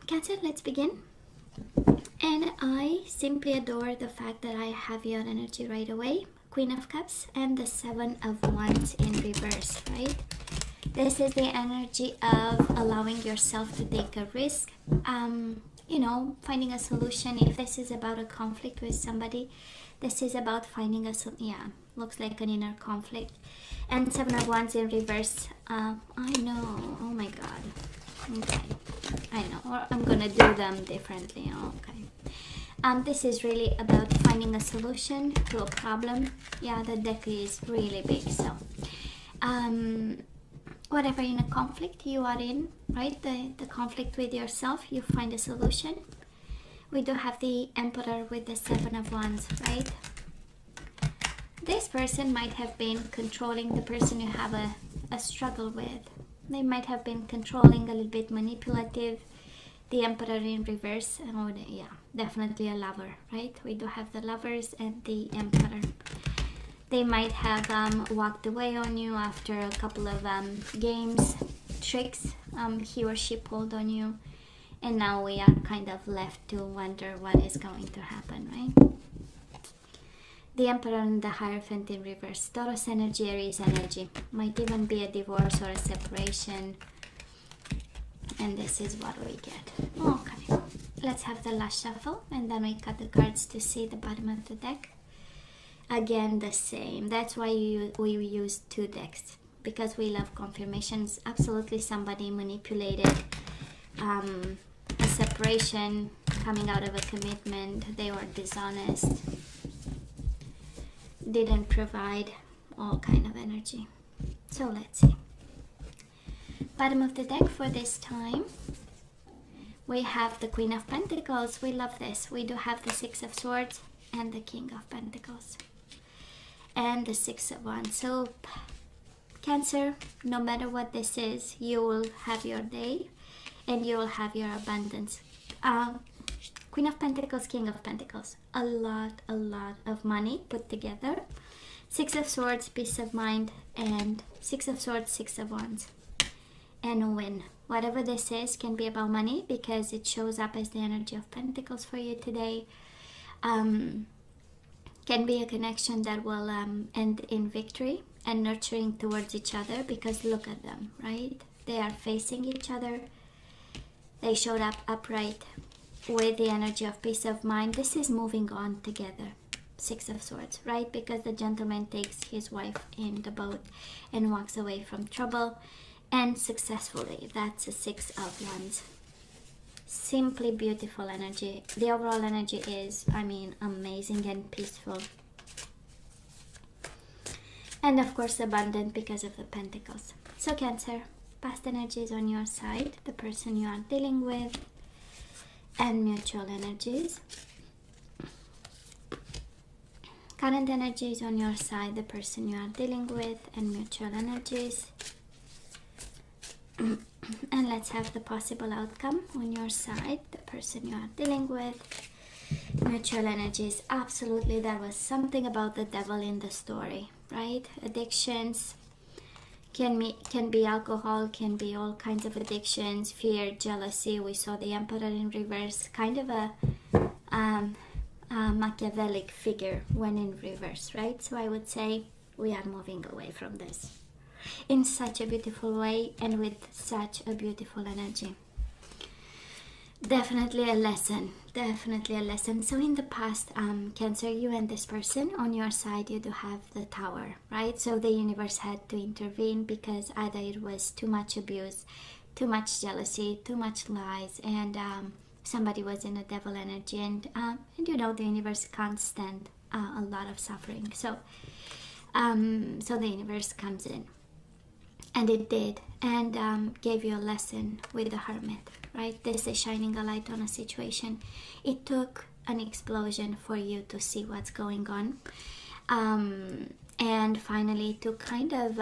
Cancer, let's begin. And I simply adore the fact that I have your energy right away. Queen of Cups and the Seven of Wands in reverse, right? This is the energy of allowing yourself to take a risk, finding a solution. If this is about a conflict with somebody, this is about finding a solution. Yeah, looks like an inner conflict. And Seven of Wands in reverse. I know, oh my god. Okay, I know, or I'm gonna do them differently. Okay. This is really about finding a solution to a problem. Yeah, the deck is really big. So whatever in a conflict you are in, right, the conflict with yourself, you find a solution. We do have the Emperor with the Seven of Wands, right? This person might have been controlling the person you have a struggle with. They might have been controlling, a little bit manipulative. The Emperor in reverse. Oh, yeah, definitely a lover, right? We do have the Lovers and the Emperor. They might have walked away on you after a couple of games, tricks. He or she pulled on you. And now we are kind of left to wonder what is going to happen, right? The Emperor and the Hierophant in reverse. Taurus energy, Aries energy. Might even be a divorce or a separation. And this is what we get. Okay. Let's have the last shuffle. And then we cut the cards to see the bottom of the deck. Again, the same. That's why we use two decks. Because we love confirmations. Absolutely somebody manipulated. A separation. Coming out of a commitment. They were dishonest. Didn't provide, all kind of energy. So let's see. Bottom of the deck for this time, we have the Queen of Pentacles. We love this. We do have the Six of Swords and the King of Pentacles and the Six of Wands. So Cancer, no matter what this is, you will have your day and you will have your abundance. Queen of Pentacles, King of Pentacles. A lot of money put together. Six of Swords, peace of mind, and Six of Swords, Six of Wands. And a win. Whatever this is can be about money because it shows up as the energy of Pentacles for you today. Can be a connection that will end in victory and nurturing towards each other because look at them, right? They are facing each other. They showed up upright with the energy of peace of mind. This is moving on together. Six of Swords, right? Because the gentleman takes his wife in the boat and walks away from trouble and successfully. That's a Six of Wands. Simply beautiful energy. The overall energy is, amazing and peaceful. And of course abundant because of the Pentacles. So Cancer, past energies on your side, the person you are dealing with, and mutual energies. Current energies on your side, the person you are dealing with, and mutual energies. And let's have the possible outcome on your side, the person you are dealing with, mutual energies. Absolutely, there was something about the devil in the story, right? Addictions. Can be alcohol, can be all kinds of addictions, fear, jealousy. We saw the Emperor in reverse, kind of a Machiavellic figure when in reverse, right? So I would say we are moving away from this in such a beautiful way and with such a beautiful energy. Definitely a lesson. So in the past, Cancer, you and this person on your side, you do have the Tower, right? So the universe had to intervene because either it was too much abuse, too much jealousy, too much lies, and somebody was in a devil energy, and the universe can't stand a lot of suffering. So the universe comes in. And it did, and gave you a lesson with the Hermit, right? This is shining a light on a situation. It took an explosion for you to see what's going on. And finally to kind of,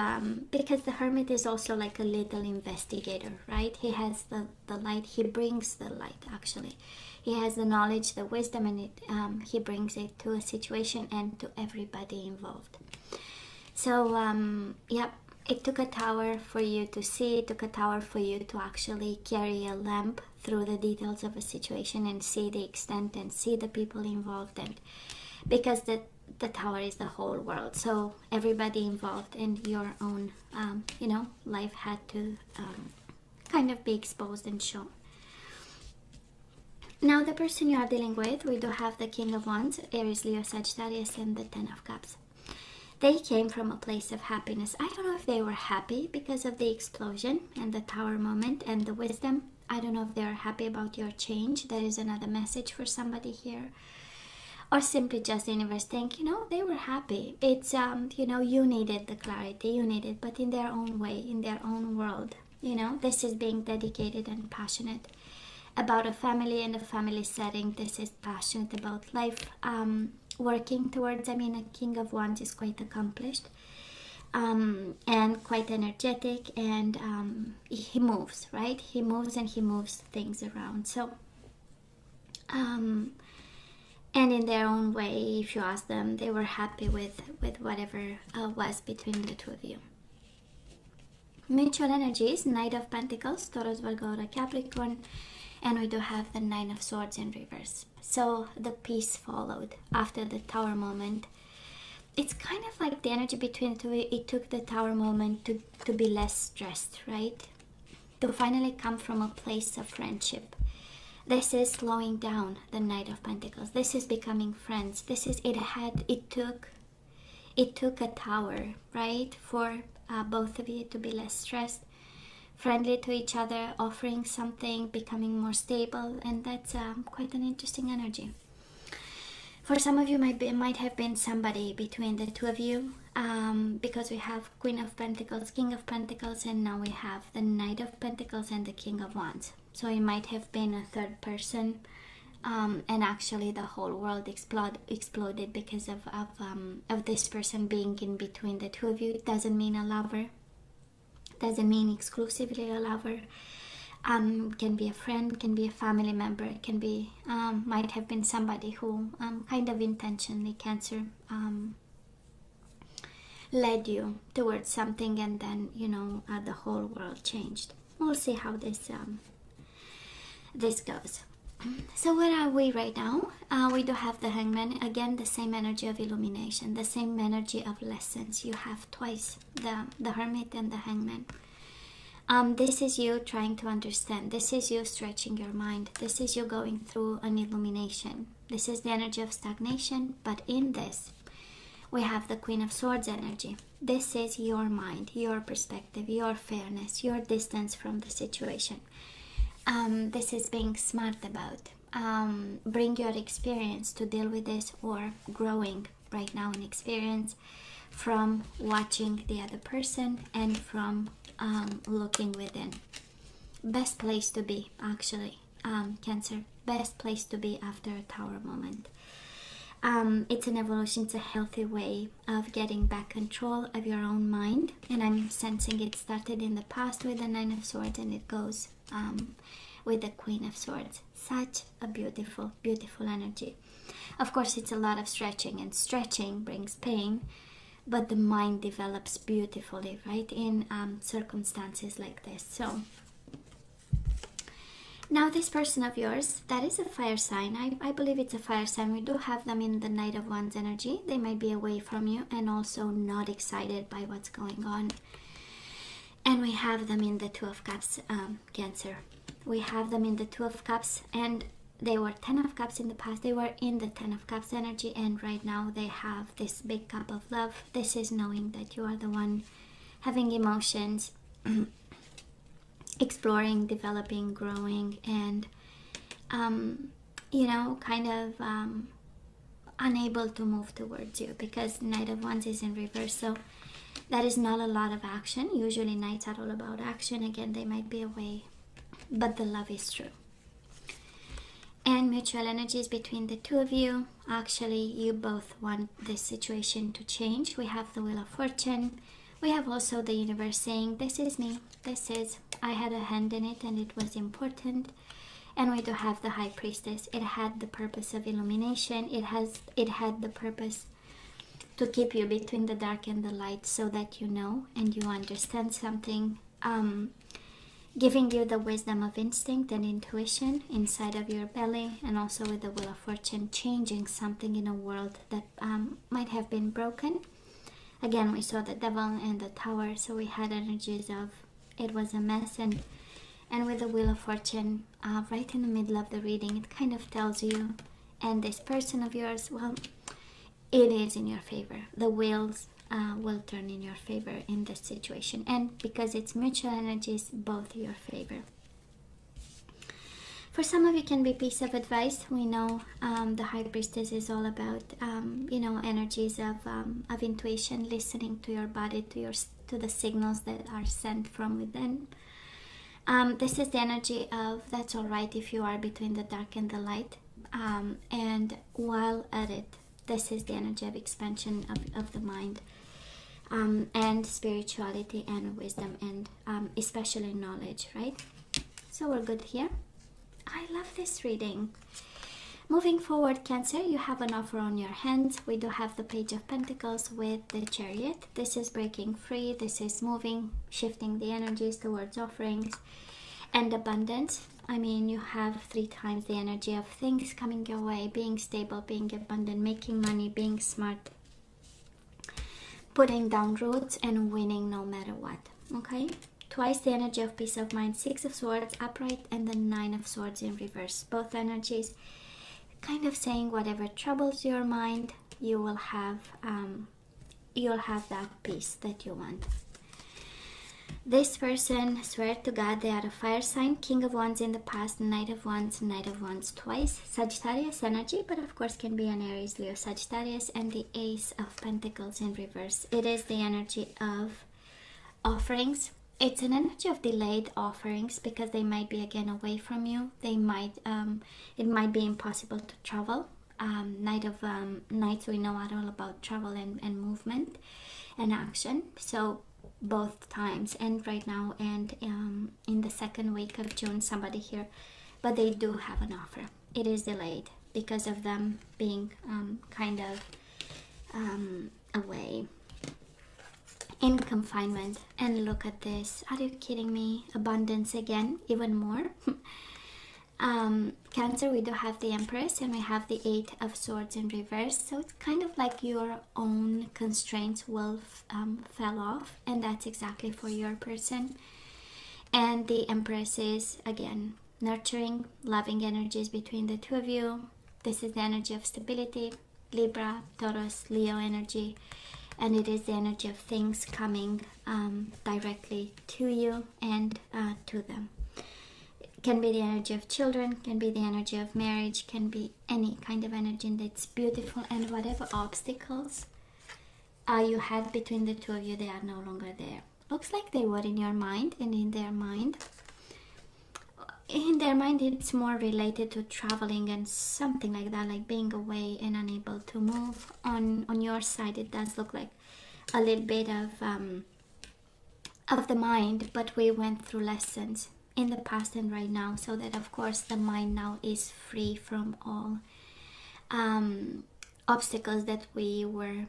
because the Hermit is also like a little investigator, right? He has the light, he brings the light actually. He has the knowledge, the wisdom, and he brings it to a situation and to everybody involved. So, It took a tower for you to see. It took a tower for you to actually carry a lamp through the details of a situation and see the extent and see the people involved, and because the Tower is the whole world, so everybody involved in your own life had to kind of be exposed and shown. Now the person you are dealing with, we do have the King of Wands, Aries, Leo, Sagittarius, and the Ten of Cups. They came from a place of happiness. I don't know if they were happy because of the explosion and the Tower moment and the wisdom. I don't know if they are happy about your change. There is another message for somebody here. Or simply just the universe think, they were happy. It's, you needed the clarity, you needed, but in their own way, in their own world. This is being dedicated and passionate about a family and a family setting. This is passionate about life, working towards, a King of Wands is quite accomplished and quite energetic, and he moves, right? He moves and he moves things around. So, and in their own way, if you ask them, they were happy with whatever was between the two of you. Mutual energies, Knight of Pentacles, Taurus, Virgo, Capricorn, and we do have the Nine of Swords in reverse. So the peace followed after the Tower moment. It's kind of like the energy between the two. It took the Tower moment to be less stressed, right? To finally come from a place of friendship. This is slowing down the Knight of Pentacles. This is becoming friends. It took a Tower, right, for both of you to be less stressed, friendly to each other, offering something, becoming more stable, and that's quite an interesting energy. For some of you, might have been somebody between the two of you, because we have Queen of Pentacles, King of Pentacles, and now we have the Knight of Pentacles and the King of Wands. So it might have been a third person, and actually the whole world exploded because of this person being in between the two of you. It doesn't mean a lover, doesn't mean exclusively a lover. Can be a friend, can be a family member, can be might have been somebody who kind of intentionally, Cancer, led you towards something, and then the whole world changed. We'll see how this goes. So where are we right now? We do have the Hangman, again the same energy of illumination, the same energy of lessons. You have twice the Hermit and the Hangman. This is you trying to understand. This is you stretching your mind. This is you going through an illumination. This is the energy of stagnation, but in this we have the Queen of Swords energy. This is your mind, your perspective, your fairness, your distance from the situation. This is being smart about. Bring your experience to deal with this, or growing right now in experience from watching the other person and from looking within. Best place to be, actually, Cancer. Best place to be after a Tower moment. It's an evolution. It's a healthy way of getting back control of your own mind, and I'm sensing it started in the past with the Nine of Swords, and it goes with the Queen of Swords. Such a beautiful, beautiful energy. Of course, it's a lot of stretching, and stretching brings pain, but the mind develops beautifully, right, in circumstances like this. So now this person of yours, that is a fire sign. I believe it's a fire sign. We do have them in the Knight of Wands energy. They might be away from you and also not excited by what's going on. And we have them in the Two of Cups, Cancer. We have them in the Two of Cups, and they were Ten of Cups in the past. They were in the Ten of Cups energy, and right now they have this big cup of love. This is knowing that you are the one having emotions, exploring, developing, growing, and kind of unable to move towards you, because Knight of Wands is in reverse, so that is not a lot of action. Usually Knights are all about action. Again, they might be away, but the love is true. And mutual energies between the two of you. Actually, you both want this situation to change. We have the Wheel of Fortune. We have also the universe saying, this is me. I had a hand in it, and it was important. And we do have the High Priestess. It had the purpose of illumination. It had the purpose to keep you between the dark and the light, so that you know and you understand something. giving you the wisdom of instinct and intuition inside of your belly, and also with the Wheel of Fortune, changing something in a world that might have been broken. Again, we saw the Devil and the Tower, so we had energies of it was a mess, and with the Wheel of Fortune right in the middle of the reading, it kind of tells you, and this person of yours, well, it is in your favor. The wheels will turn in your favor in this situation, and because it's mutual energies, both your favor. For some of you, can be piece of advice. We know the High Priestess is all about energies of intuition, listening to your body, to the signals that are sent from within. This is the energy of that's all right if you are between the dark and the light, and while at it, this is the energy of expansion of the mind, and spirituality and wisdom, and especially knowledge, right? So we're good here. I love this reading. Moving forward, Cancer, you have an offer on your hands. We do have the Page of Pentacles with the Chariot. This is breaking free. This is moving, shifting the energies towards offerings and abundance. I mean, you have 3 times the energy of things coming your way, being stable, being abundant, making money, being smart, putting down roots, and winning no matter what. Okay? Twice the energy of peace of mind, 6 of Swords upright, and the 9 of Swords in reverse. Both energies kind of saying whatever troubles your mind, you will have that peace that you want. This person, swear to God, they are a fire sign. King of Wands in the past, Knight of Wands twice. Sagittarius energy, but of course can be an Aries, Leo, Sagittarius, and the Ace of Pentacles in reverse. It is the energy of offerings. It's an energy of delayed offerings because they might be again away from you. They might, it might be impossible to travel. Knights, we know, are all about travel and movement and action. So both times, and right now, and in the second week of June, somebody here, but they do have an offer. It is delayed because of them being kind of away in confinement. And look at this. Are you kidding me? Abundance again, even more. Cancer, we do have the Empress, and we have the 8 of Swords in reverse. So it's kind of like your own constraints will fell off, and that's exactly for your person. And the Empress is again nurturing, loving energies between the two of you. This is the energy of stability, Libra, Taurus, Leo energy, and it is the energy of things coming directly to you and to them. Can be the energy of children, can be the energy of marriage, can be any kind of energy that's beautiful, and whatever obstacles you had between the two of you, they are no longer there. Looks like they were in your mind and in their mind. In their mind, it's more related to traveling and something like that, like being away and unable to move. On your side, it does look like a little bit of the mind, but we went through lessons in the past and right now, so that of course the mind now is free from all obstacles that we were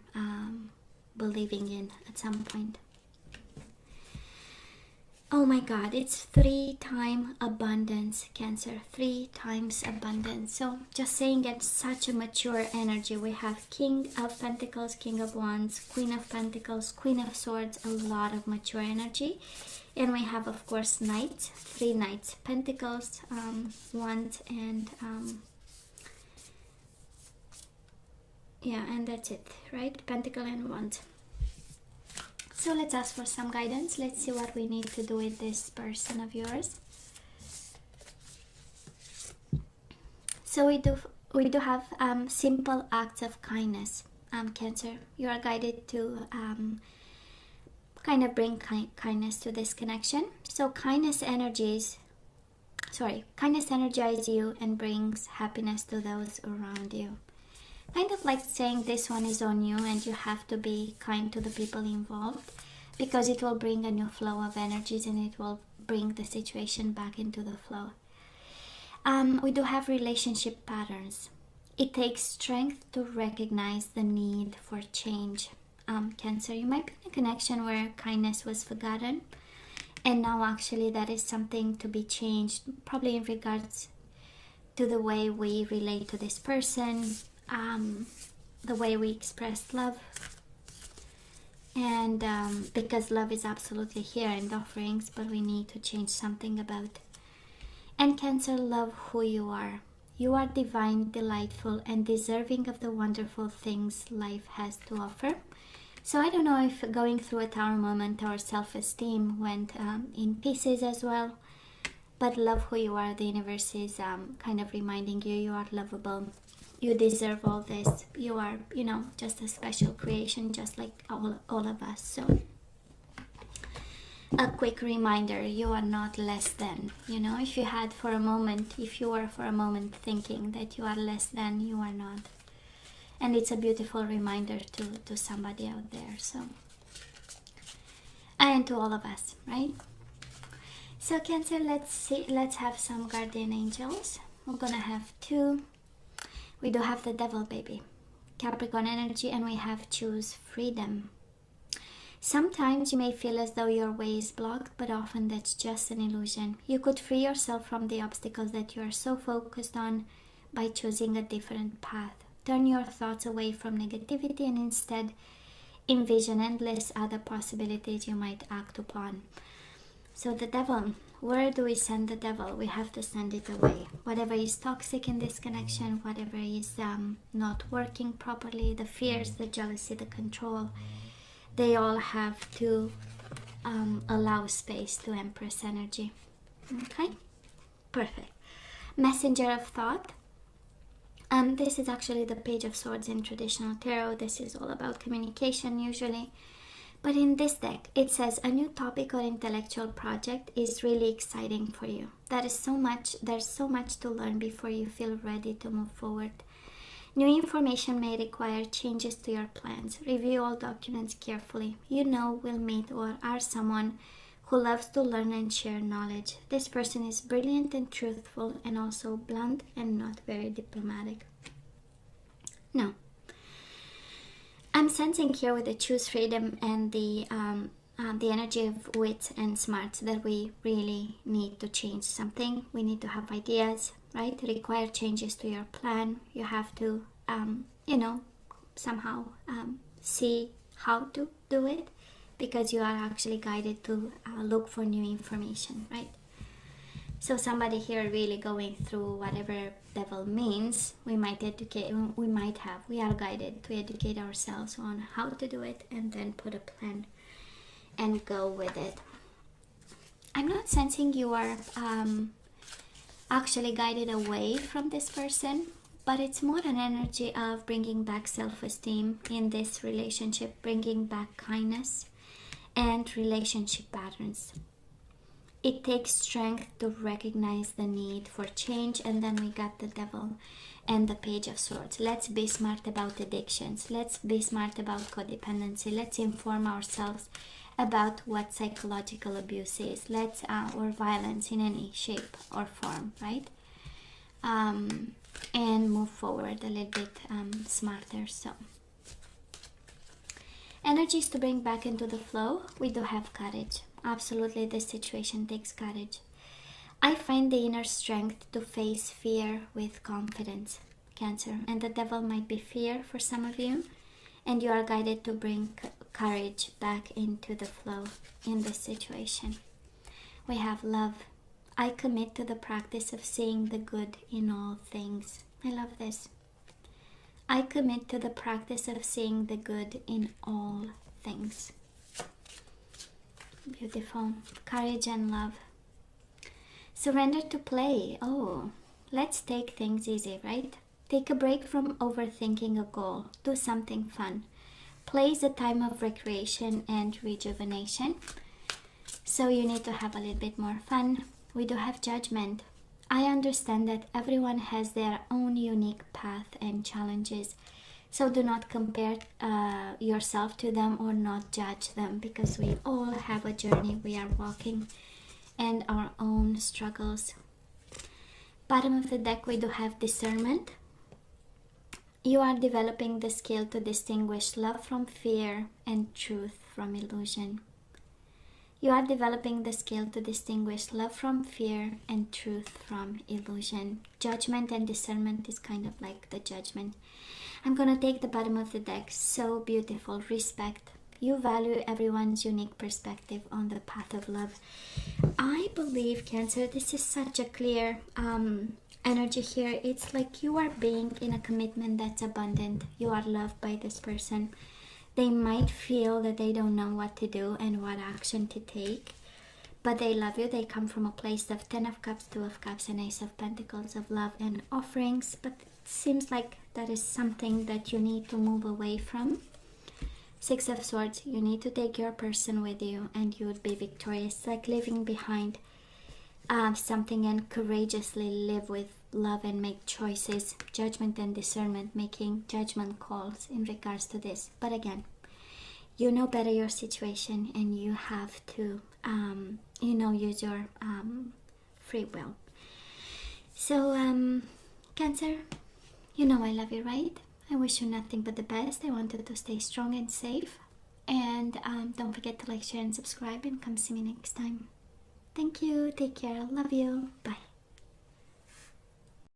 believing in at some point. Oh my God, it's 3-time abundance, Cancer, 3 times abundance. So just saying, it's such a mature energy. We have King of Pentacles, King of Wands, Queen of Pentacles, Queen of Swords, a lot of mature energy. And we have, of course, Knights, 3 Knights, Pentacles, Wands, and yeah, and that's it, right? Pentacle and Wands. So let's ask for some guidance. Let's see what we need to do with this person of yours. So we do have simple acts of kindness. Cancer, you are guided to kind of bring kindness to this connection. So kindness energizes you and brings happiness to those around you. Kind of like saying this one is on you and you have to be kind to the people involved, because it will bring a new flow of energies and it will bring the situation back into the flow. We do have relationship patterns. It takes strength to recognize the need for change. Cancer, you might be in a connection where kindness was forgotten And now actually that is something to be changed, probably in regards to the way we relate to this person, the way we express love. And because love is absolutely here in the offerings, but we need to change something about it. And Cancer, love who you are. You are divine, delightful, and deserving of the wonderful things life has to offer. So I don't know if going through a Tower moment or self-esteem went in pieces as well. But love who you are. The universe is kind of reminding you, you are lovable. You deserve all this. You are, you know, just a special creation, just like all of us. So a quick reminder, you are not less than. You know, if you had for a moment, if you were for a moment thinking that you are less than, you are not. And it's a beautiful reminder to somebody out there. So, and to all of us, right? So Cancer, let's have some guardian angels. We're gonna have 2. We do have the Devil, baby, Capricorn energy, and we have choose freedom. Sometimes you may feel as though your way is blocked, but often that's just an illusion. You could free yourself from the obstacles that you are so focused on by choosing a different path. Turn your thoughts away from negativity and instead envision endless other possibilities you might act upon. So the Devil, where do we send the Devil? We have to send it away. Whatever is toxic in this connection, whatever is not working properly, the fears, the jealousy, the control, they all have to allow space to Empress energy. Okay? Perfect. Messenger of thought. This is actually the Page of Swords in traditional tarot. This is all about communication usually. But in this deck, it says a new topic or intellectual project is really exciting for you. There's so much to learn before you feel ready to move forward. New information may require changes to your plans. Review all documents carefully. You know, will meet or are someone who loves to learn and share knowledge. This person is brilliant and truthful and also blunt and not very diplomatic. No. I'm sensing here with the choose freedom and the energy of wit and smarts that we really need to change something. We need to have ideas, right? Require changes to your plan. You have to, somehow see how to do it, because you are actually guided to look for new information, right? So somebody here really going through whatever Devil means, we are guided to educate ourselves on how to do it and then put a plan and go with it. I'm not sensing you are actually guided away from this person, but it's more an energy of bringing back self-esteem in this relationship, bringing back kindness and relationship patterns. It takes strength to recognize the need for change. And then we got the Devil and the Page of Swords. Let's be smart about addictions. Let's be smart about codependency. Let's inform ourselves about what psychological abuse is. Or violence in any shape or form, right? And move forward a little bit smarter. So, energies to bring back into the flow. We do have courage. Absolutely, this situation takes courage. I find the inner strength to face fear with confidence, Cancer. And the Devil might be fear for some of you. And you are guided to bring courage back into the flow in this situation. We have love. I commit to the practice of seeing the good in all things. I love this. I commit to the practice of seeing the good in all things. Beautiful. Courage and love. Surrender to play. Oh, let's take things easy, right? Take a break from overthinking a goal. Do something fun. Play is a time of recreation and rejuvenation. So you need to have a little bit more fun. We do have judgment. I understand that everyone has their own unique path and challenges. So do not compare yourself to them or not judge them, because we all have a journey we are walking and our own struggles. Bottom of the deck, we do have discernment. You are developing the skill to distinguish love from fear and truth from illusion. You are developing the skill to distinguish love from fear and truth from illusion. Judgment and discernment is kind of like the judgment. I'm going to take the bottom of the deck. So beautiful. Respect. You value everyone's unique perspective on the path of love. I believe, Cancer, this is such a clear energy here. It's like you are being in a commitment that's abundant. You are loved by this person. They might feel that they don't know what to do and what action to take, but they love you. They come from a place of 10 of Cups, 2 of Cups, and Ace of Pentacles, of love and offerings. But it seems like that is something that you need to move away from. 6 of Swords, you need to take your person with you and you would be victorious. Like leaving behind something and courageously live with love and make choices. Judgment and discernment, making judgment calls in regards to this. But again, you know better your situation and you have to use your free will. So Cancer, you know I love you, right? I wish you nothing but the best. I want you to stay strong and safe, and don't forget to like, share and subscribe, and come see me next time. Thank you. Take care. Love you. Bye.